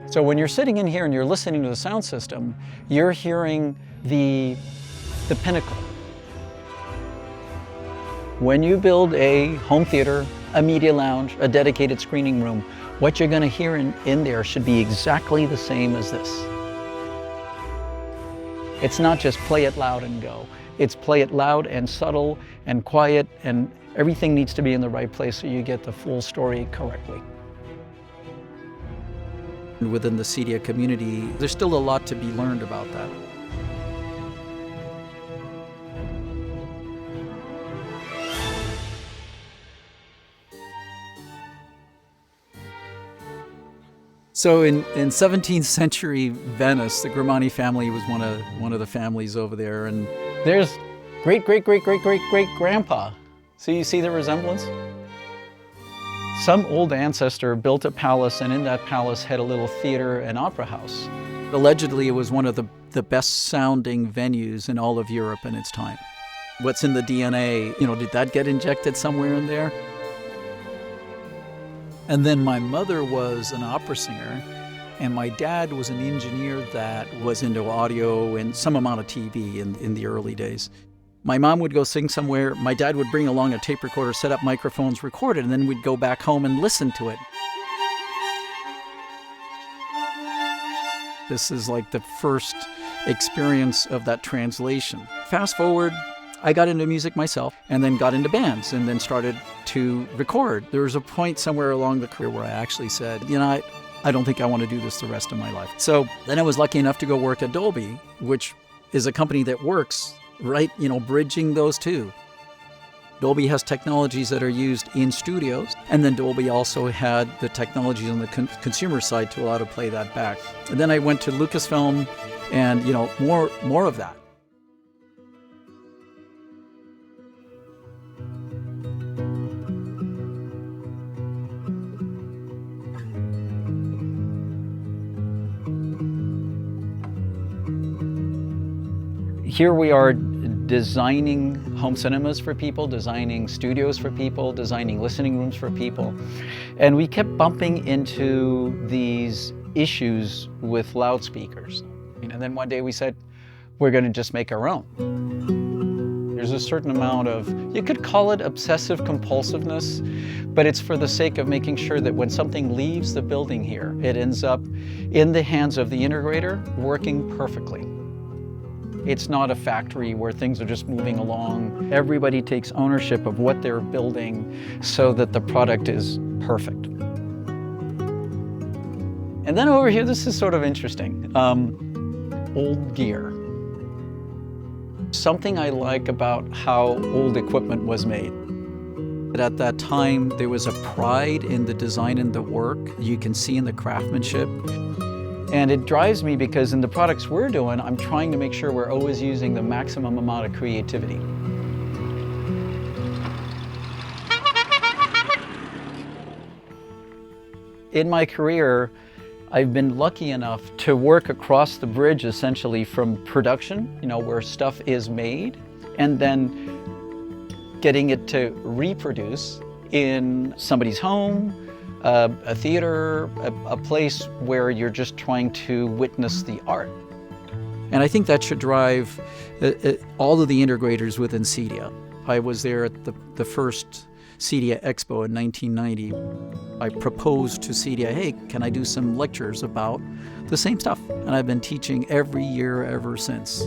So when you're sitting in here and you're listening to the sound system, you're hearing the pinnacle. When you build a home theater, a media lounge, a dedicated screening room, what you're going to hear in there should be exactly the same as this. It's not just play it loud and go. It's play it loud and subtle and quiet, and everything needs to be in the right place so you get the full story correctly. Within the CEDIA community, there's still a lot to be learned about that. So in 17th century Venice, the Grimani family was one of the families over there, and there's great-great-great-great-great-great-grandpa. So you see the resemblance? Some old ancestor built a palace, and in that palace had a little theater and opera house. Allegedly, it was one of the best-sounding venues in all of Europe in its time. What's in the DNA, did that get injected somewhere in there? And then my mother was an opera singer, and my dad was an engineer that was into audio and some amount of TV in the early days. My mom would go sing somewhere, my dad would bring along a tape recorder, set up microphones, record it, and then we'd go back home and listen to it. This is like the first experience of that translation. Fast forward, I got into music myself and then got into bands and then started to record. There was a point somewhere along the career where I actually said, I don't think I want to do this the rest of my life. So then I was lucky enough to go work at Dolby, which is a company that works right, bridging those two. Dolby has technologies that are used in studios, and then Dolby also had the technologies on the consumer side to allow to play that back. And then I went to Lucasfilm and, more of that. Here we are designing home cinemas for people, designing studios for people, designing listening rooms for people. And we kept bumping into these issues with loudspeakers. And then one day we said, we're going to just make our own. There's a certain amount of, you could call it obsessive compulsiveness, but it's for the sake of making sure that when something leaves the building here, it ends up in the hands of the integrator working perfectly. It's not a factory where things are just moving along. Everybody takes ownership of what they're building so that the product is perfect. And then over here, this is sort of interesting. Old gear. Something I like about how old equipment was made. At that time, there was a pride in the design and the work. You can see in the craftsmanship. And it drives me because in the products we're doing, I'm trying to make sure we're always using the maximum amount of creativity. In my career, I've been lucky enough to work across the bridge essentially from production, where stuff is made, and then getting it to reproduce in somebody's home, a theater, a place where you're just trying to witness the art. And I think that should drive all of the integrators within CEDIA. I was there at the first CEDIA Expo in 1990. I proposed to CEDIA, hey, can I do some lectures about the same stuff? And I've been teaching every year ever since.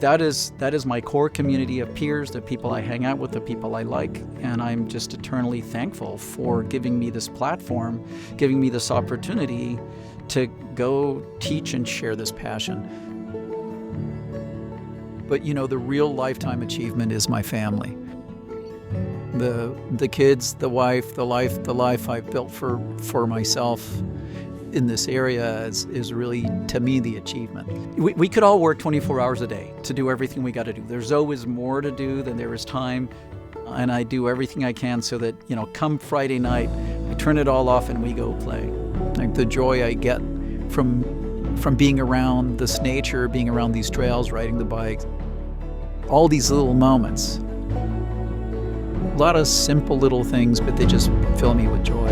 That is my core community of peers, the people I hang out with, the people I like, and I'm just eternally thankful for giving me this platform, giving me this opportunity to go teach and share this passion. But the real lifetime achievement is my family. The kids, the wife, the life I've built for myself in this area is really, to me, the achievement. We could all work 24 hours a day to do everything we got to do. There's always more to do than there is time, and I do everything I can so that, come Friday night, I turn it all off and we go play. Like the joy I get from being around this nature, being around these trails, riding the bike, all these little moments. A lot of simple little things, but they just fill me with joy.